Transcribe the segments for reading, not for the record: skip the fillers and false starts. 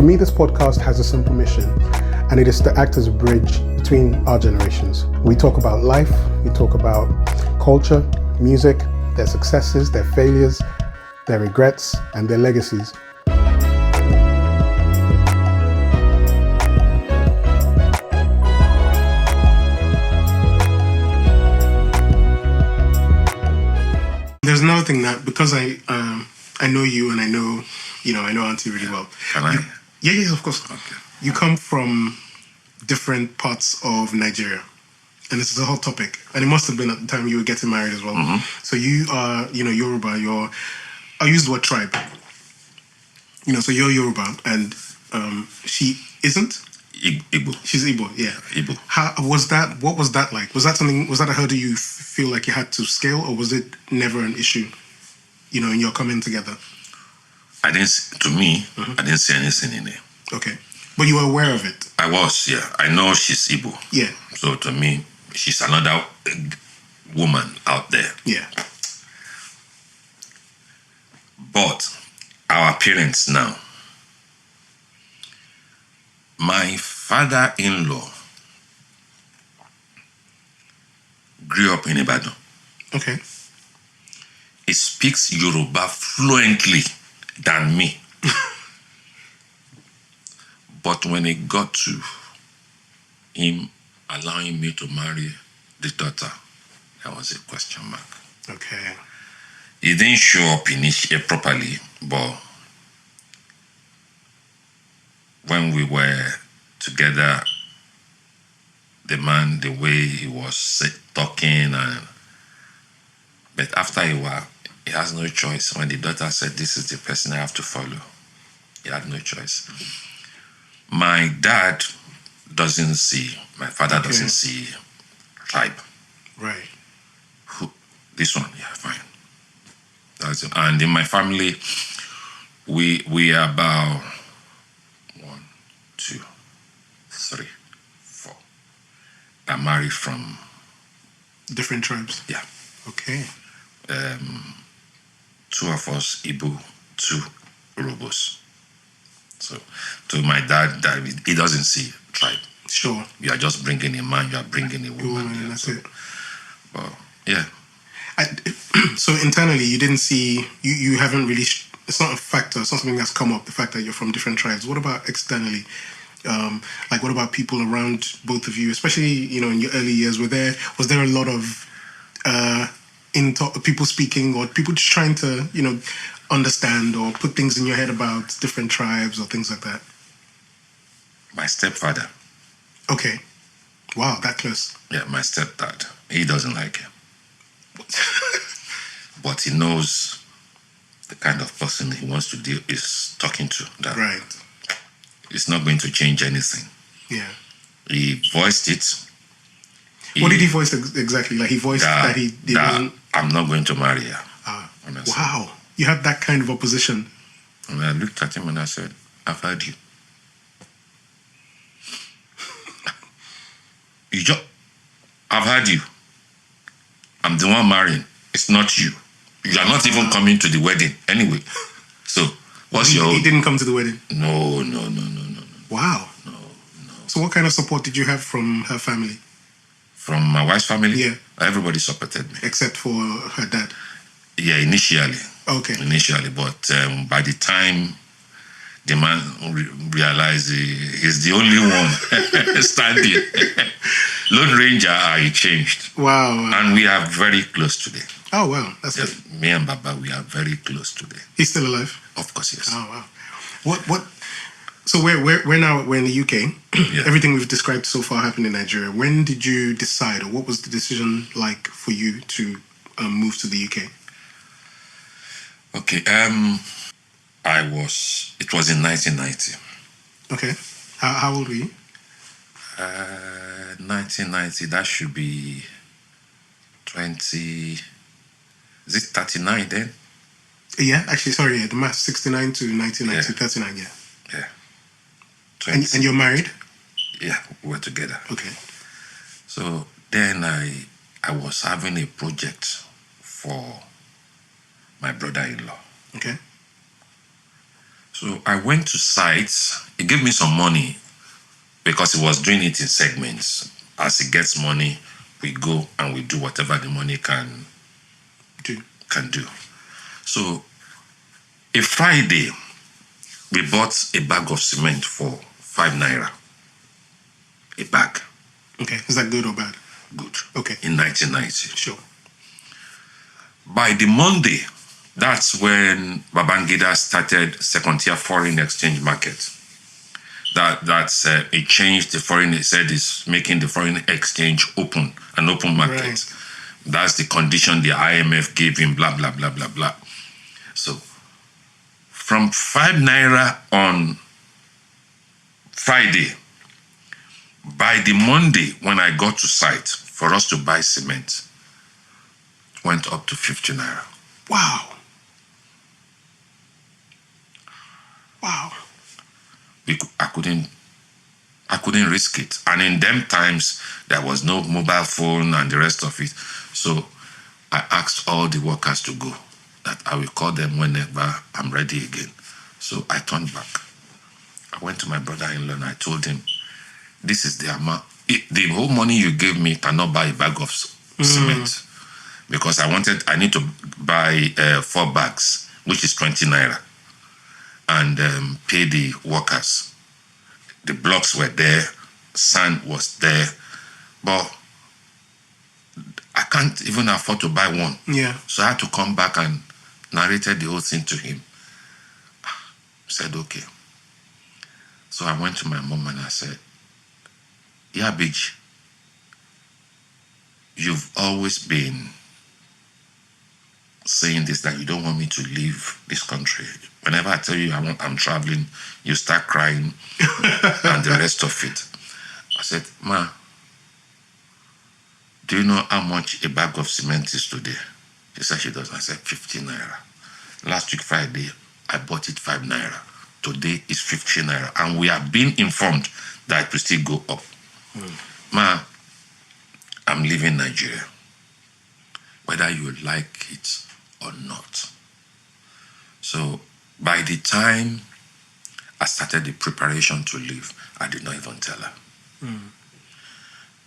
For me, this podcast has a simple mission, and it is to act as a bridge between our generations. We talk about life, we talk about culture, music, their successes, their failures, their regrets, and their legacies. There's another thing that, because I know you and I know Auntie really well. Can I? Yeah, of course. Okay. You come from different parts of Nigeria, and this is a hot topic. And it must have been at the time you were getting married as well. Mm-hmm. So you are, Yoruba. I'll use the word tribe. So you're Yoruba, and she isn't. Igbo. She's Igbo. Yeah. Igbo. How was that? What was that like? Was that a hurdle you feel like you had to scale, or was it never an issue? In your coming together. I didn't see anything in it. Okay. But you were aware of it? I was, yeah. I know she's Igbo. Yeah. So to me, she's another woman out there. Yeah. But our parents now, my father-in-law grew up in Ibadan. Okay. He speaks Yoruba fluently than me. But when it got to him allowing me to marry the daughter, there was a question mark. Okay. He didn't show up initially properly, but when we were together, the man, the way he was talking, but after a while, he has no choice. When the daughter said, "This is the person I have to follow," he had no choice. My dad doesn't see, my father doesn't see tribe. Right. This one, yeah, fine. That's it. And in my family, we are about 1, 2, 3, 4 are married from different tribes. Yeah. Okay. 2 of us Igbo, 2 Urubus. So to my dad, he doesn't see tribe. Sure. You are just bringing a man, you are bringing a woman. Yeah, that's it. But yeah. So internally, you didn't see, you haven't really, it's not a factor, it's not something that's come up, the fact that you're from different tribes. What about externally? What about people around both of you, especially, in your early years? Was there a lot of people speaking, or people just trying to, understand or put things in your head about different tribes or things like that? My stepfather. Okay. Wow, that close. Yeah, my stepdad. He doesn't like him. But he knows the kind of person he wants to deal is talking to. That right. It's not going to change anything. Yeah. He voiced it. What did he voice exactly? Like he voiced that he didn't... I'm not going to marry her. Wow. You had that kind of opposition. And I looked at him and I said, "I've heard you. I've heard you. I'm the one marrying. It's not you. You are not even coming to the wedding anyway. So, He didn't come to the wedding? No. Wow. No. So what kind of support did you have from her family? From my wife's family? Yeah. Everybody supported me. Except for her dad? Yeah, initially. Okay. But by the time the man realized he's the only one standing, Lone Ranger, he changed. Wow. And we are very close today. Oh, wow. That's good. Me and Baba, we are very close today. He's still alive? Of course, yes. Oh, wow. What? So we're in the UK. Yeah. Everything we've described so far happened in Nigeria. When did you decide, or what was the decision like for you to move to the UK? Okay, it was in 1990. Okay. How old were you? 1990, that should be 20, is it 39 then? Yeah, actually, sorry, the math, 69 to 1990, yeah. 39, yeah. Yeah. And you're married? Yeah, we were together. Okay. So then I was having a project for my brother-in-law. Okay. So I went to sites he gave me some money because he was doing it in segments. As he gets money, we go and we do whatever the money can do. So, a Friday, we bought a bag of cement for 5 naira. A bag. Okay. Is that good or bad? Good. Okay. In 1990. Sure. By the Monday, that's when Babangida started second-tier foreign exchange market. It changed the foreign. It said it's making the foreign exchange an open market. Right. That's the condition the IMF gave him. Blah blah blah blah blah. So, from 5 naira on Friday, by the Monday when I got to site for us to buy cement, went up to 50 naira. Wow. Wow. I couldn't risk it. And in them times, there was no mobile phone and the rest of it. So I asked all the workers to go, that I will call them whenever I'm ready again. So I turned back. I went to my brother-in-law and I told him, this is the amount. The whole money you gave me cannot buy a bag of cement. Because I need to buy 4 bags, which is 20 naira. And pay the workers. The blocks were there, sand was there, but I can't even afford to buy one. Yeah. So I had to come back and narrated the whole thing to him. He said, okay. So I went to my mom and I said, yeah, Big, you've always been saying this, that you don't want me to leave this country. Whenever I tell you I'm traveling, you start crying and the rest of it. I said, Ma, do you know how much a bag of cement is today? She said she doesn't. I said, 15 naira. Last week, Friday, I bought it 5 naira. Today is 15 naira. And we are being informed that it will still go up. Ma, I'm leaving Nigeria, whether you like it or not. So by the time I started the preparation to leave, I did not even tell her.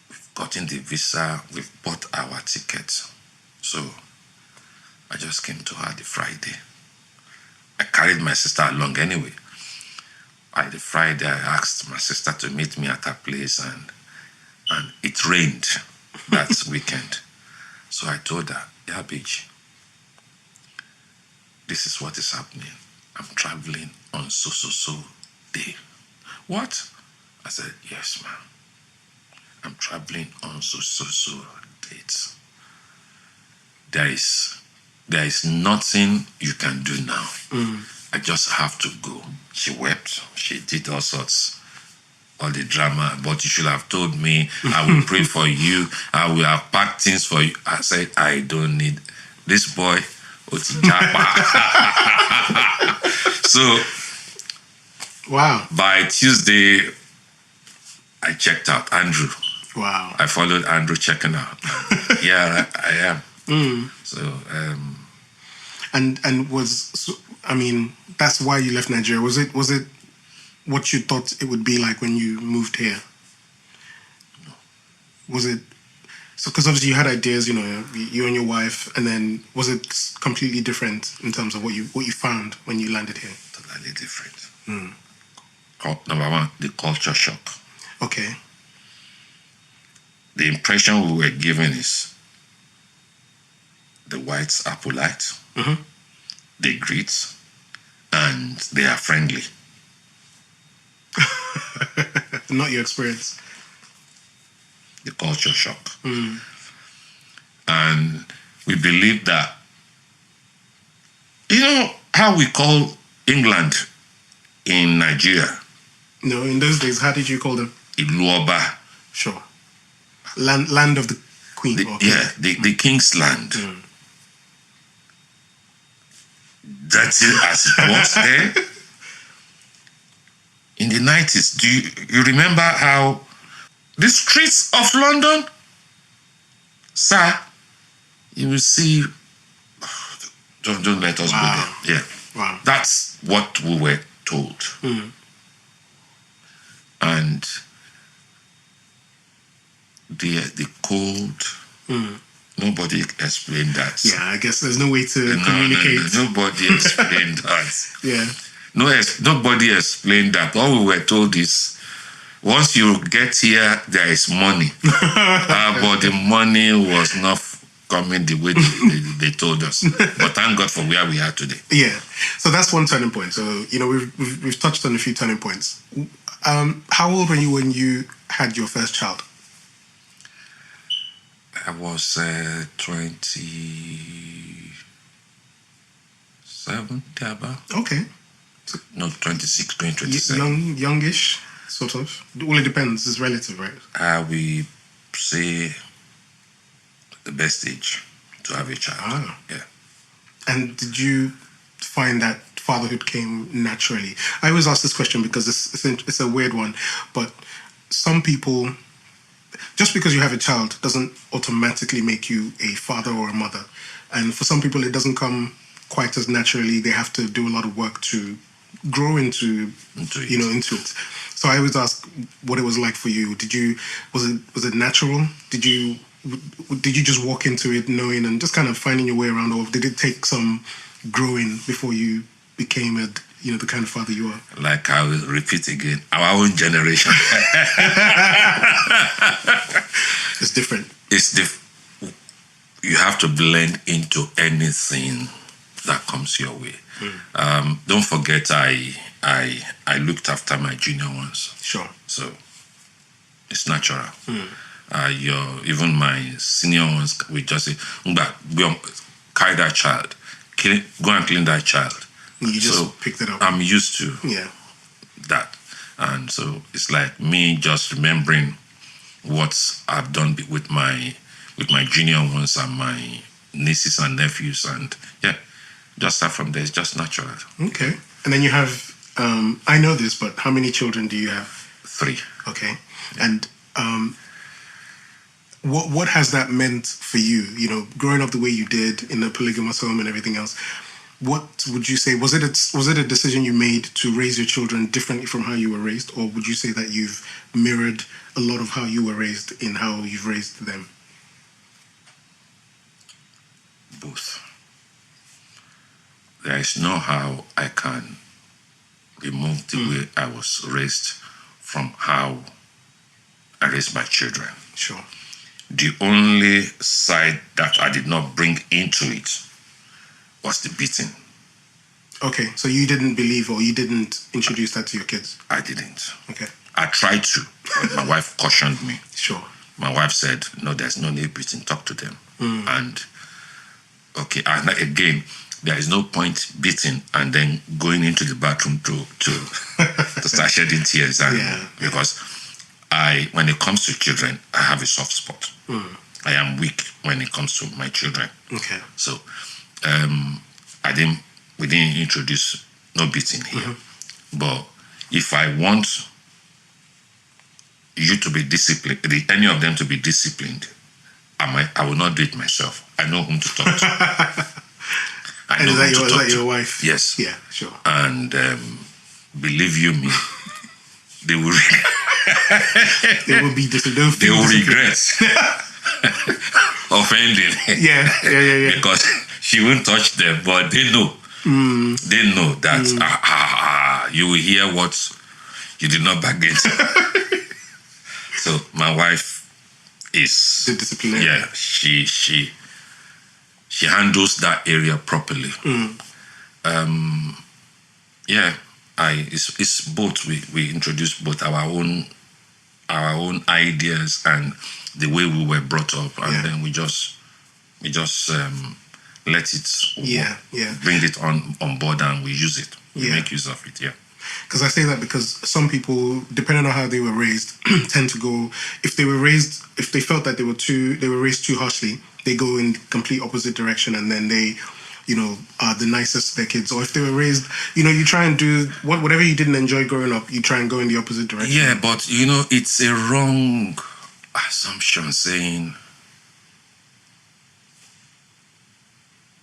We've gotten the visa, we've bought our tickets. So I just came to her the Friday. I carried my sister along anyway. By the Friday, I asked my sister to meet me at her place, and it rained that weekend. So I told her, yeah, bitch, this is what is happening. I'm traveling on so day. What? I said, yes, ma'am. I'm traveling on so dates. There is nothing you can do now. I just have to go. She wept. She did all sorts. All the drama. But you should have told me. I will pray for you. I will have packed things for you. I said, I don't need this boy. So, wow. By Tuesday, I checked out Andrew. Wow. I followed Andrew checking out. Yeah, I am. So, and that's why you left Nigeria. Was it what you thought it would be like when you moved here? No. Was it so? Because obviously you had ideas, you and your wife, and then was it completely different in terms of what you found when you landed here? Totally different. Number one, the culture shock. Okay. The impression we were given is the whites are polite, they greet, and they are friendly. Not your experience. The culture shock. And we believe that, how we call England in Nigeria? No, in those days, how did you call them? Iluoba. Sure. Land of the Queen. The King's Land. That's it as it was there. In the 90s, do you remember how the streets of London, sir, you will see, don't let us go there. Yeah. Wow. That's what we were told. And the cold, nobody explained that. Yeah, I guess there's no way to No, communicate. nobody explained that. Yeah. Nobody explained that. All we were told is, once you get here, there is money. But the money was not coming the way they told us. But thank God for where we are today. Yeah. So that's one turning point. So, we've touched on a few turning points. How old were you when you had your first child? I was 27, about. Okay. No, 26, 27. Youngish, sort of. Well, it depends. It's relative, right? We say the best age to have a child. Ah. Yeah. And did you find that fatherhood came naturally? I always ask this question because it's a weird one, but some people, just because you have a child doesn't automatically make you a father or a mother. And for some people, it doesn't come quite as naturally. They have to do a lot of work to grow into it. So I always ask what it was like for you. Was it natural? Did you just walk into it knowing and just kind of finding your way around, or did it take some growing before you became the kind of father you are? Like I will repeat again, our own generation. It's different. You have to blend into anything that comes your way. Don't forget, I looked after my junior ones. Sure. So it's natural. Even my senior ones, we just say, carry that child, go and clean that child. You just picked it up. I'm used to that. And so it's like me just remembering what I've done with my junior ones and my nieces and nephews, and just start from there. It's just natural. Okay. And then you have, I know this, but how many children do you have? 3. Okay. And what has that meant for you? Growing up the way you did in a polygamous home and everything else. What would you say? Was it a decision you made to raise your children differently from how you were raised, or would you say that you've mirrored a lot of how you were raised in how you've raised them? Both. There is no how I can remove the way I was raised from how I raised my children. Sure. The only side that I did not bring into it was the beating. Okay, so you didn't believe or you didn't introduce that to your kids? I didn't. Okay. I tried to, but my wife cautioned me. Sure. My wife said, no, there's no need beating, talk to them. And again, there is no point beating and then going into the bathroom to start shedding tears. Because when it comes to children, I have a soft spot. I am weak when it comes to my children. Okay. So we didn't introduce no beating here. But if I want you to be disciplined, any of them to be disciplined, I will not do it myself. I know whom to talk to. And is that your wife? Yes. Yeah, sure. And believe you me, they will they will be disciplined. They will regret offending. Yeah. Because she won't touch them, but they know. They know that you will hear what you did not bargain. So my wife is the disciplinarian. Yeah, she handles that area properly. It's both. We introduce both our own ideas and the way we were brought up, and then we just let it bring it on board, and we use it. We make use of it. Yeah. Because I say that because some people, depending on how they were raised, tend to go, if they felt that they were raised too harshly, they go in complete opposite direction, and then they, are the nicest to their kids. Or if they were raised, you try and do whatever you didn't enjoy growing up, you try and go in the opposite direction. Yeah, but it's a wrong assumption saying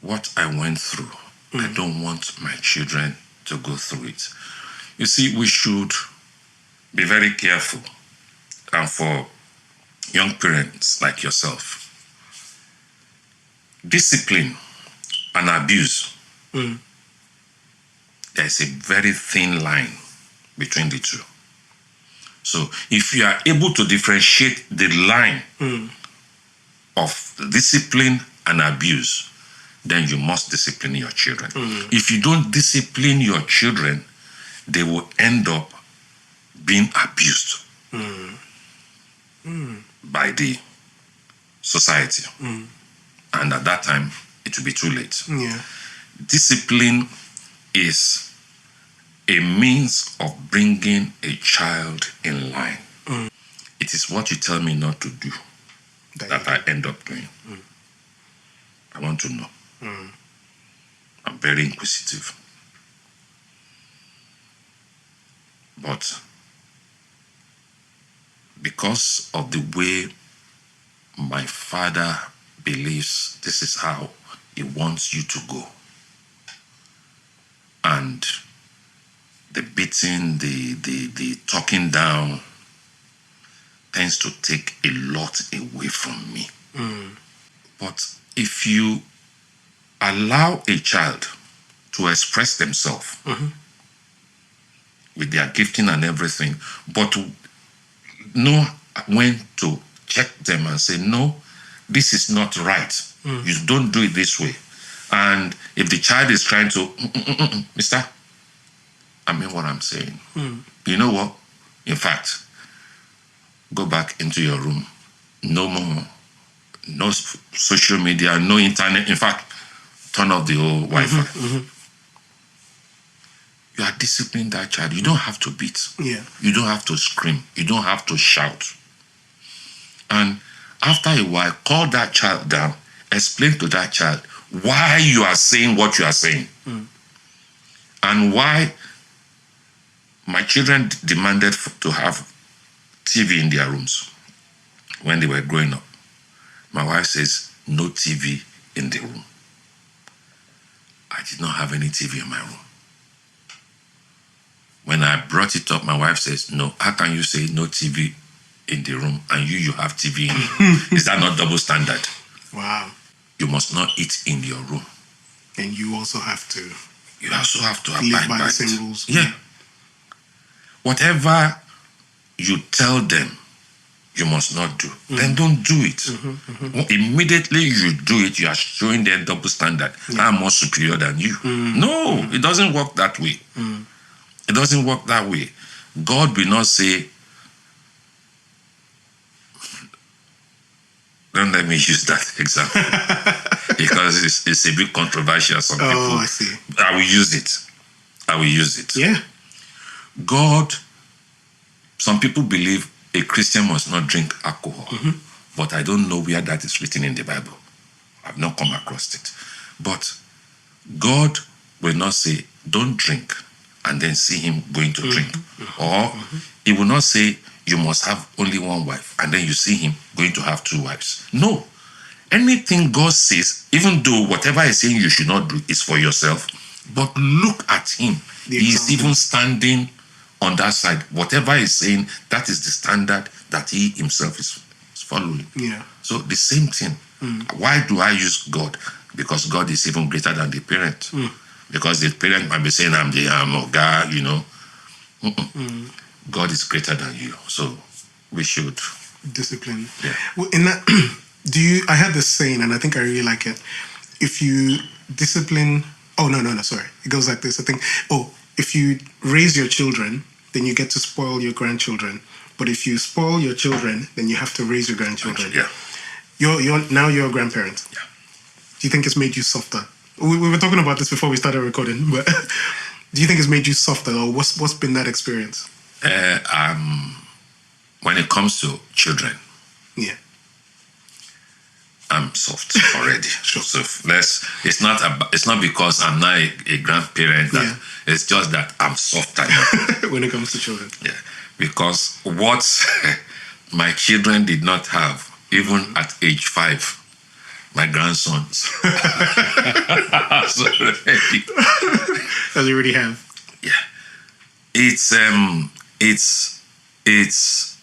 what I went through, I don't want my children to go through it. You see, we should be very careful. And for young parents like yourself, discipline and abuse, there's a very thin line between the two. So if you are able to differentiate the line of discipline and abuse, then you must discipline your children. If you don't discipline your children, they will end up being abused by the society. And at that time, it will be too late. Yeah. Discipline is a means of bringing a child in line. It is what you tell me not to do that I end up doing. I want to know. I'm very inquisitive. But because of the way my father believes this is how he wants you to go, and the beating, the talking down tends to take a lot away from me. But if you allow a child to express themselves with their gifting and everything, but know when to check them and say, no, this is not right. You don't do it this way. And if the child is trying to, mister, I mean what I'm saying. You know what? In fact, go back into your room. No more. No social media, no internet. In fact, turn off the whole Wi-Fi. You are disciplining that child. You don't have to beat. Yeah. You don't have to scream. You don't have to shout. And after a while, call that child down. Explain to that child why you are saying what you are saying. And why my children demanded to have TV in their rooms when they were growing up. My wife says, no TV in the room. I did not have any TV in my room. When I brought it up, my wife says, no, how can you say no TV in the room and you have TV in the room? Is that not double standard? Wow. You must not eat in your room. And you also have to abide by the it. same rules. Yeah. Whatever you tell them you must not do, then don't do it. Immediately you do it, you are showing them double standard. I'm more superior than you. No, it doesn't work that way. It doesn't work that way. God will not say, don't let me use that example because it's a bit controversial. Some people. Oh, I see. I will use it. Yeah. God, some people believe a Christian must not drink alcohol, but I don't know where that is written in the Bible. I've not come across it. But God will not say, don't drink, and then see him going to drink. Or he will not say, you must have only one wife, and then you see him going to have two wives. No. Anything God says, even though whatever he's saying you should not do is for yourself, but look at him. He's even standing on that side. Whatever he's saying, that is the standard that he himself is following. Yeah. So the same thing. Why do I use God? Because God is even greater than the parent. Because the parent might be saying, I'm a guy, you know. God is greater than you. So we should discipline. Yeah. Well, in that, I had this saying, and I think I really like it. If you discipline, sorry. It goes like this. I think, if you raise your children, then you get to spoil your grandchildren. But if you spoil your children, then you have to raise your grandchildren. Yeah. You're a grandparent. Yeah. Do you think it's made you softer? We were talking about this before we started recording, but do you think it's made you softer, or what's been that experience? When it comes to children, yeah, I'm soft already. Sure. So it's not because I'm not a grandparent. It's just that I'm softer when it comes to children. Yeah, because what my children did not have, even at age 5, my grandsons. As you already have. Yeah, it's it's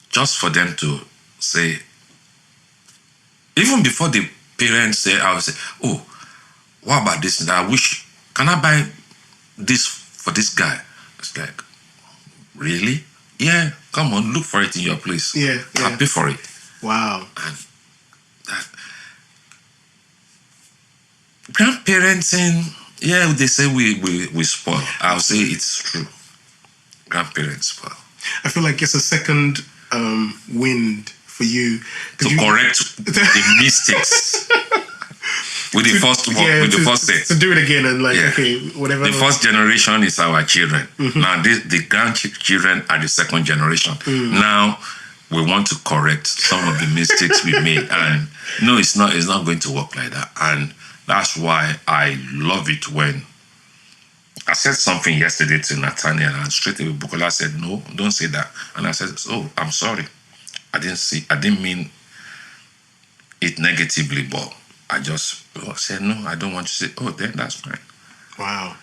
just for them to say, even before the parents say, I will say, oh, what about this? And I wish, can I buy this for this guy? It's like, really? Yeah, come on, look for it in your place. Yeah. I'll pay for it. Wow. And that, grandparenting, yeah, they say we spoil. I'll say it's true. Grandparents spoil. I feel like it's a second wind for you To correct the mistakes. With the first set. To do it again and Yeah. okay, whatever. The first generation is our children. Now the grandchildren are the second generation. Now we want to correct some of the mistakes we made, and no, it's not going to work like that. And that's why I love it when I said something yesterday to Nathaniel, and straight away Bukola said, no, don't say that. And I said, oh, I'm sorry. I didn't mean it negatively, but I just said, no, I don't want to say, oh, then that's fine. Wow.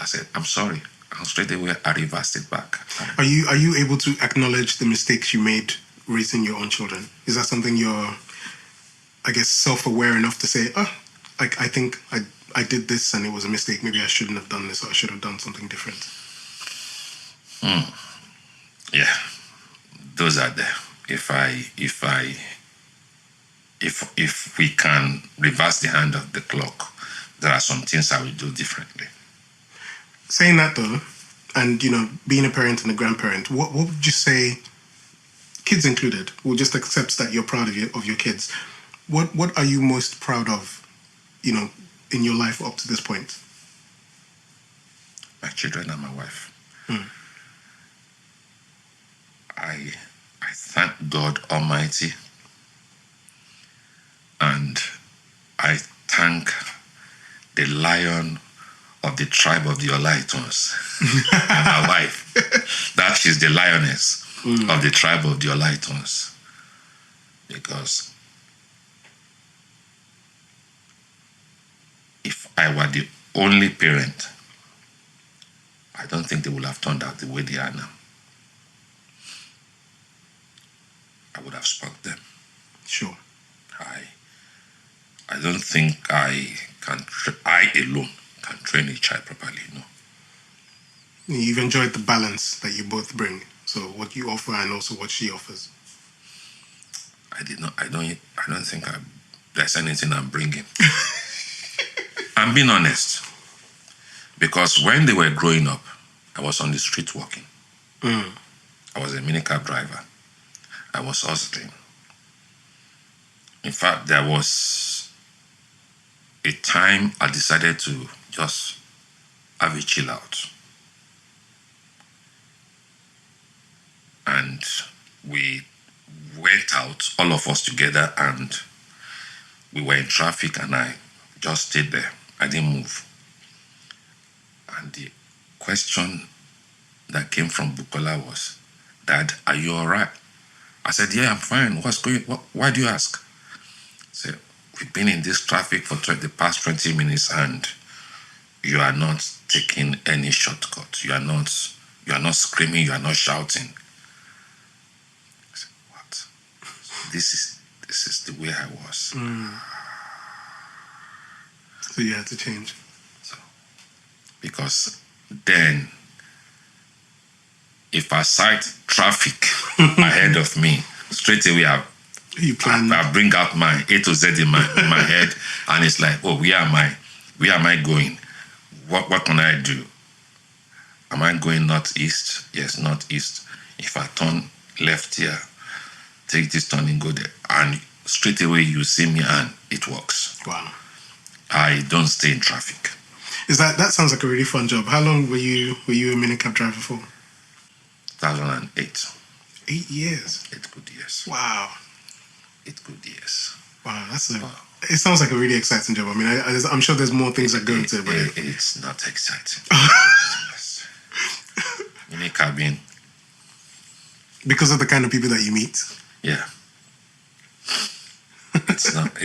I said, I'm sorry. And straight away I reversed it back. Are you able to acknowledge the mistakes you made raising your own children? Is that something you're, I guess, self-aware enough to say, I think I did this and it was a mistake. Maybe I shouldn't have done this, or I should have done something different. Yeah, those are there. If we can reverse the hand of the clock, there are some things I will do differently. Saying that though, and being a parent and a grandparent, what would you say, kids included, we'll just accept that you're proud of your kids. What are you most proud of, in your life up to this point? My children and my wife. I thank God Almighty, and I thank the lion of the tribe of the Olaitans and my wife. That she's the lioness of the tribe of the Olaitans, because if I were the only parent, I don't think they would have turned out the way they are now. I would have spoiled them. Sure. I don't think I alone can train a child properly, no. You've enjoyed the balance that you both bring. So what you offer and also what she offers. I don't think there's anything I'm bringing. I'm being honest. Because when they were growing up, I was on the street walking. I was a minicab driver. I was hustling. In fact, there was a time I decided to just have a chill out. And we went out, all of us together, and we were in traffic, and I just stayed there. I didn't move. And the question that came from Bukola was, Dad, are you all right? I said, yeah, I'm fine. Why do you ask? He said, we've been in this traffic for the past 20 minutes and you are not taking any shortcut. You are not screaming, you are not shouting. I said, what? This is the way I was. So you had to change. Because then, if I sight traffic ahead of me, straight away I bring out my A to Z in my head, and it's like, oh, where am I going? What can I do? Am I going northeast? Yes, northeast. If I turn left here, take this turn and go there, and straight away you see me and it works. Wow. I don't stay in traffic. That sounds like a really fun job. How long were you a minicab driver for? 2008. 8 years. 8 good years. Wow. 8 good years. Wow, it sounds like a really exciting job. I mean, I'm sure there's more things that go into it, but it's not exciting. Minicabbing. Because of the kind of people that you meet. Yeah. It's not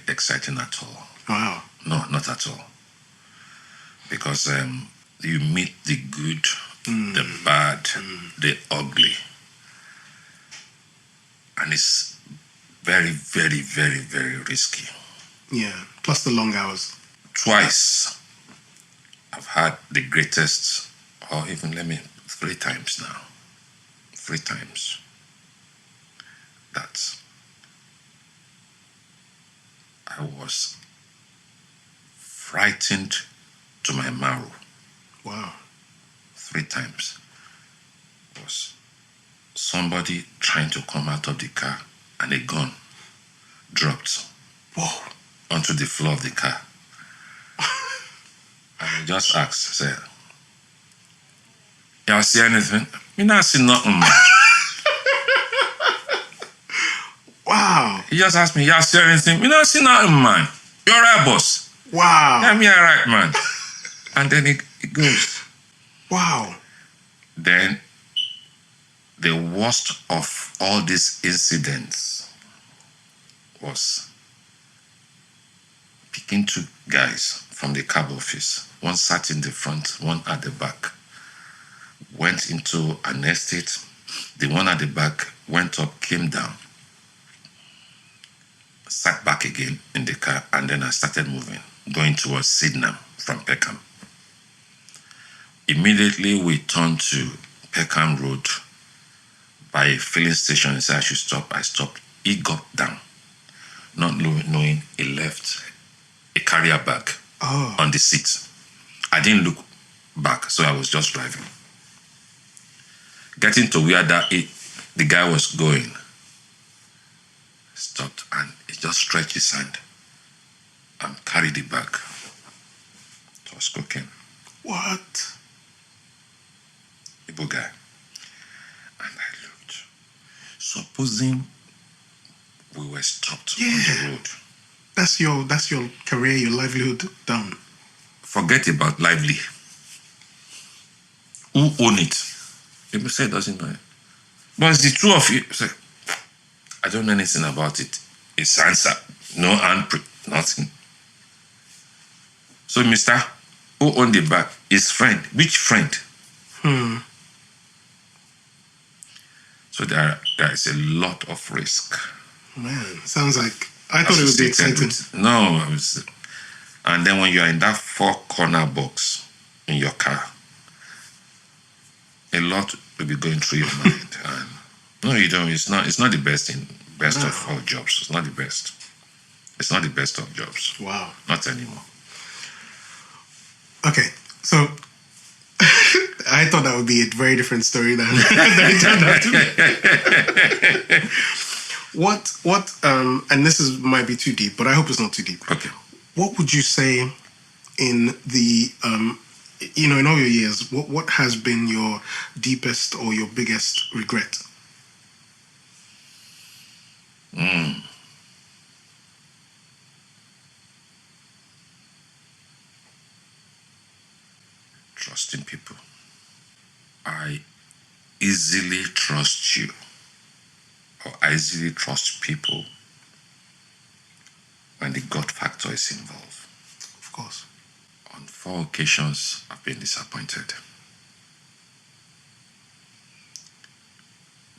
exciting at all. Wow. No, not at all. Because you meet the good, the bad, the ugly. And it's very, very, very, very risky. Yeah. Plus the long hours. Twice I've had the greatest, or even 3 times now. 3 times that I was frightened to my marrow. Wow. 3 times was somebody trying to come out of the car and a gun dropped onto the floor of the car. And I just asked, I said, y'all see anything? Me not see nothing, man. Wow. He just asked me, y'all see anything? Me not see nothing, man. You're right, boss. Wow. Yeah, me alright, man. And then it goes. Wow. Then the worst of all these incidents was picking 2 guys from the cab office. One sat in the front, one at the back. Went into an estate. The one at the back went up, came down, sat back again in the car, and then I started moving, going towards Sydenham from Peckham. Immediately we turned to Peckham Road by a filling station. He said I should stop. I stopped. He got down, not knowing he left a carrier bag on the seat. I didn't look back, so I was just driving. Getting to where the guy was going, stopped and he just stretched his hand and carried the bag. It was cocaine. What? Igbo guy. And I looked. Supposing we were stopped on the road. That's your career, your livelihood done. Forget about lively. Who own it? People say doesn't know it. But it's the two of you. Say, I don't know anything about it. It's answer. No handprint. Nothing. So, mister, who owned the bag? His friend. Which friend? So there is a lot of risk. Man, sounds like I thought it would be exciting. No, and then when you are in that 4-corner box in your car, a lot will be going through your mind. And no, you don't. It's not the best of all jobs. It's not the best. It's not the best of jobs. Wow. Not anymore. Okay, so I thought that would be a very different story than it turned out to be. What and this might be too deep, but I hope it's not too deep. Okay. What would you say in the in all your years, what has been your deepest or your biggest regret? Trusting people. I easily trust you, or I easily trust people when the God factor is involved. Of course. On 4 occasions, I've been disappointed.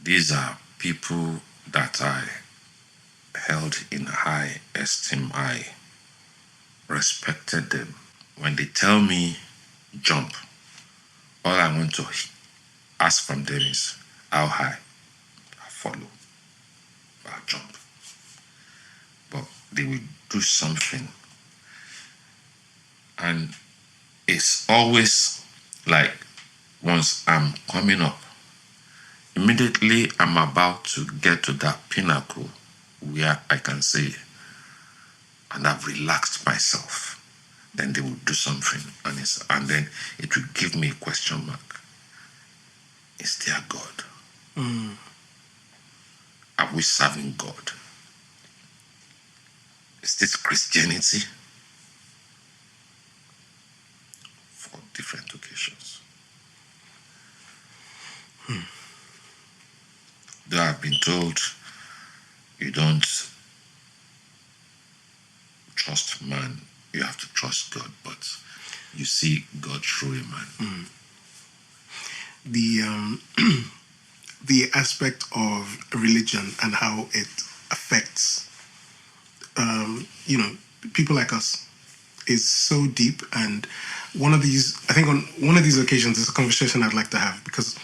These are people that I held in high esteem. I respected them. When they tell me jump, all I want to ask from them is how high. I follow. I'll jump. But they will do something. And it's always like once I'm coming up, immediately I'm about to get to that pinnacle where I can say, and I've relaxed myself. Then they will do something, and then it will give me a question mark. Is there God? Are we serving God? Is this Christianity? For different occasions. Though I've been told you don't trust man, you have to trust God, but you see God through a man. the aspect of religion and how it affects, people like us is so deep. And I think on one of these occasions, it's a conversation I'd like to have, because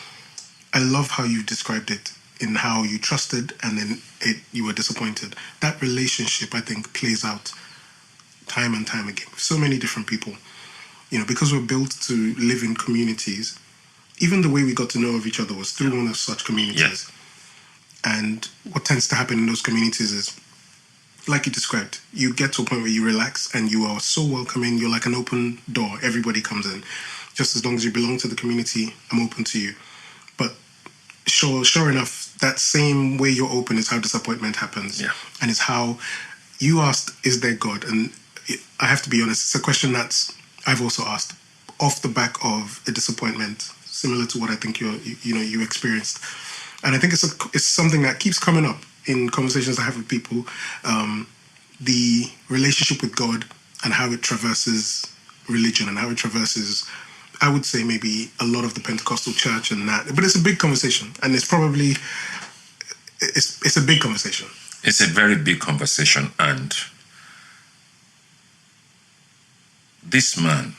I love how you described it, in how you trusted and then you were disappointed. That relationship, I think, plays out time and time again. So many different people, because we're built to live in communities. Even the way we got to know of each other was through one of such communities. Yes. And what tends to happen in those communities is, like you described, you get to a point where you relax and you are so welcoming. You're like an open door. Everybody comes in. Just as long as you belong to the community, I'm open to you. But sure enough, that same way you're open is how disappointment happens. Yeah. And it's how you asked, is there God? And I have to be honest, it's a question that I've also asked off the back of a disappointment, similar to what I think you experienced. And I think it's something that keeps coming up in conversations I have with people, the relationship with God and how it traverses religion and how it traverses, I would say, maybe a lot of the Pentecostal church and that. But it's a big conversation, and it's a big conversation. It's a very big conversation, and this man,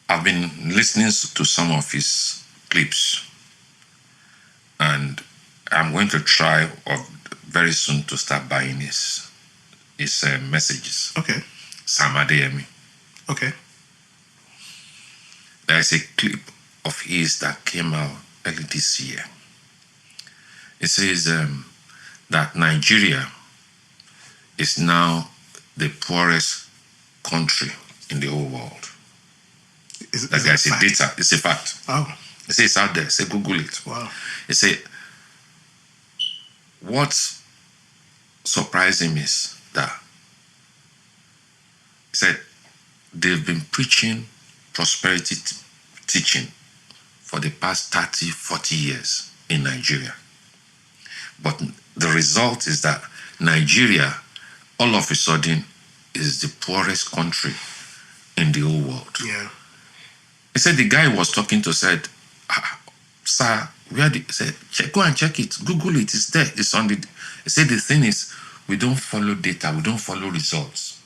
I've been listening to some of his clips, and I'm going to try very soon to start buying his messages. Okay. Sam Adeyemi. Okay. There's a clip of his that came out early this year. It says that Nigeria is now the poorest country in the whole world. Is there's a data. It's a fact. Oh. It says it's out there. Say Google it. Wow. It says what's surprising is that he said they've been preaching prosperity teaching for the past 30, 40 years in Nigeria. But the result is that Nigeria, all of a sudden, is the poorest country in the whole world. Yeah. He said the guy was talking to said, sir, where did he said, go and check it, Google it, it's there, it's on the. He said the thing is, we don't follow data, we don't follow results.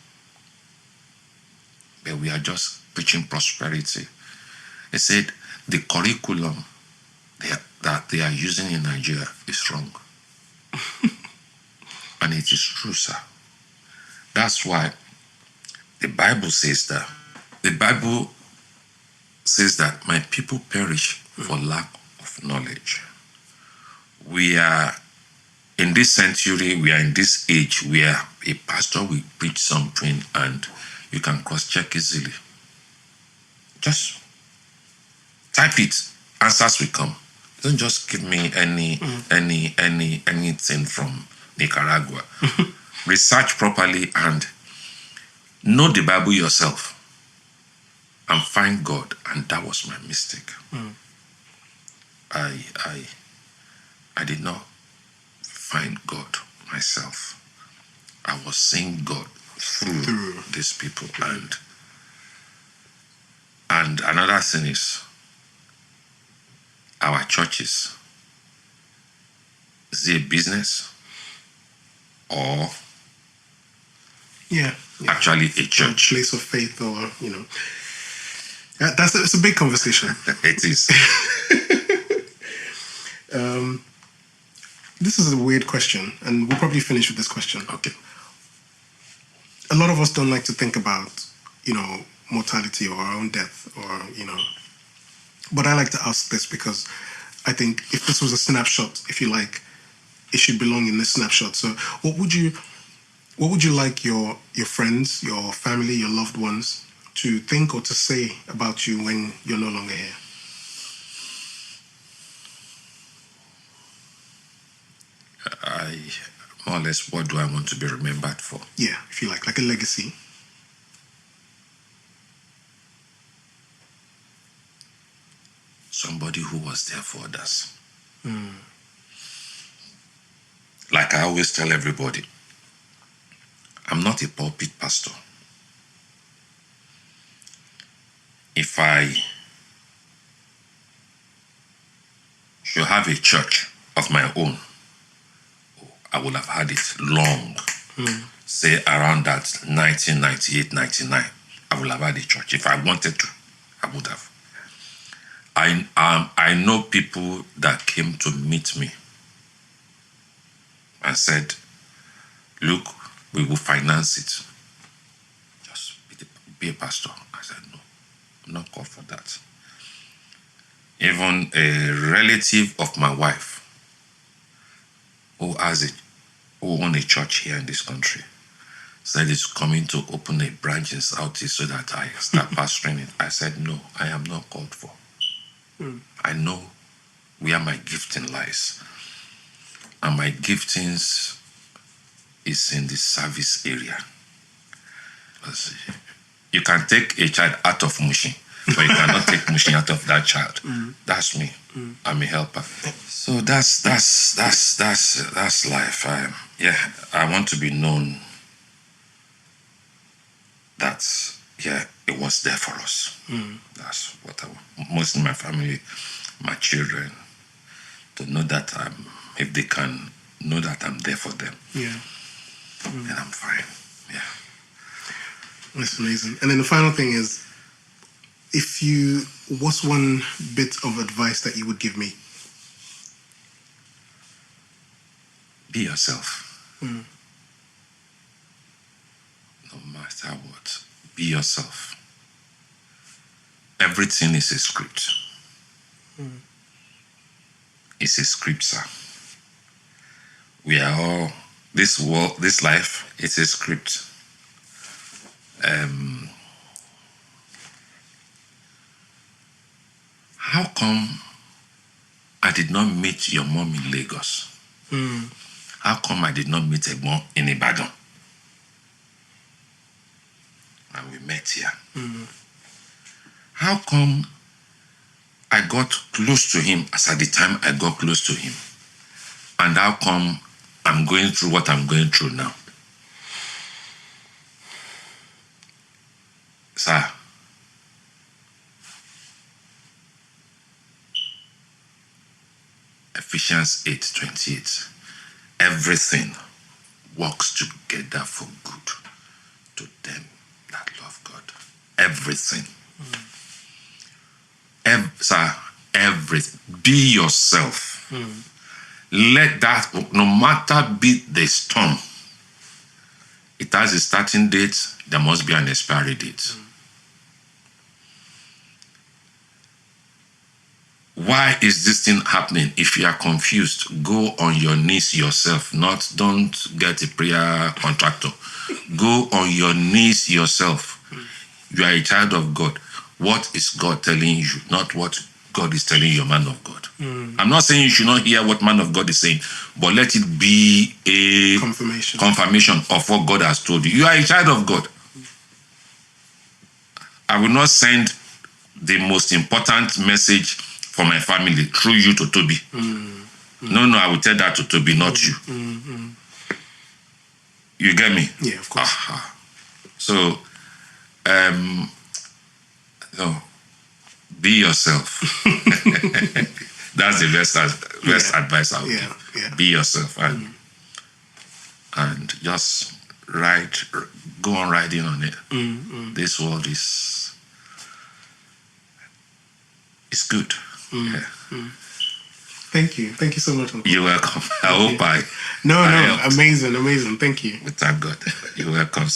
But we are just preaching prosperity. He said the curriculum that they are using in Nigeria is wrong. And it is true, sir. That's why the Bible says that. The Bible says that my people perish for lack of knowledge. We are in this century, we are in this age where a pastor will preach something and you can cross-check easily. Just type it, answers will come. Don't just give me anything from Nicaragua. Research properly and know the Bible yourself and find God. And that was my mistake. I did not find God myself. I was seeing God through these people. And another thing is our churches. Is it a business or actually a church? A place of faith, or it's a big conversation. It is. This is a weird question, and we'll probably finish with this question. Okay. A lot of us don't like to think about, mortality or our own death, or But I like to ask this because I think if this was a snapshot, if you like, it should belong in this snapshot. So, what would you like your friends, your family, your loved ones to think or to say about you when you're no longer here? More or less, what do I want to be remembered for? Yeah, if you like a legacy. Somebody who was there for others. Like I always tell everybody, I'm not a pulpit pastor. If I should have a church of my own, I would have had it long. Say around that 1998, 99, I would have had a church. If I wanted to, I would have. I know people that came to meet me and said, look, we will finance it. Just be a pastor. I said, no, I'm not called for that. Even a relative of my wife who owns a church here in this country said he's coming to open a branch in Southeast so that I start pastoring it. I said, no, I am not called for. I know where my gifting lies. And my giftings is in the service area. You can take a child out of Mushin, but you cannot take Mushin out of that child. That's me. I'm a helper. So that's life. I want to be known that it was there for us. That's what I want. Most of my family, my children, to know that if they can know that I'm there for them, then I'm fine. Yeah. That's amazing. And then the final thing is, what's one bit of advice that you would give me? Be yourself. No matter what, be yourself. Everything is a script. It's a script, sir. We are all, this world, this life, it's a script. How come I did not meet your mom in Lagos? How come I did not meet a mom in Ibadan? And we met here. How come I got close to him as at the time I got close to him? And how come I'm going through what I'm going through now? Sir, Ephesians 8:28. Everything works together for good to them that love God. Everything. Sir, everything. Be yourself. Let that, no matter be the storm, it has a starting date, there must be an expiry date. Why is this thing happening? If you are confused, go on your knees yourself. Don't get a prayer contractor. Go on your knees yourself. You are a child of God. What is God telling you? Not what God is telling you, man of God. I'm not saying you should not hear what man of God is saying, but let it be a confirmation of what God has told you. You are a child of God. I will not send the most important message for my family through you to Toby. No, I will tell that to Toby, not you. You get me? Yeah, of course. So, no, be yourself. That's the best advice I would give. Yeah. Be yourself and just go on riding on it. This world is good. Thank you so much, Uncle. You're welcome. I hope No, amazing. Thank you. Thank God. You're welcome.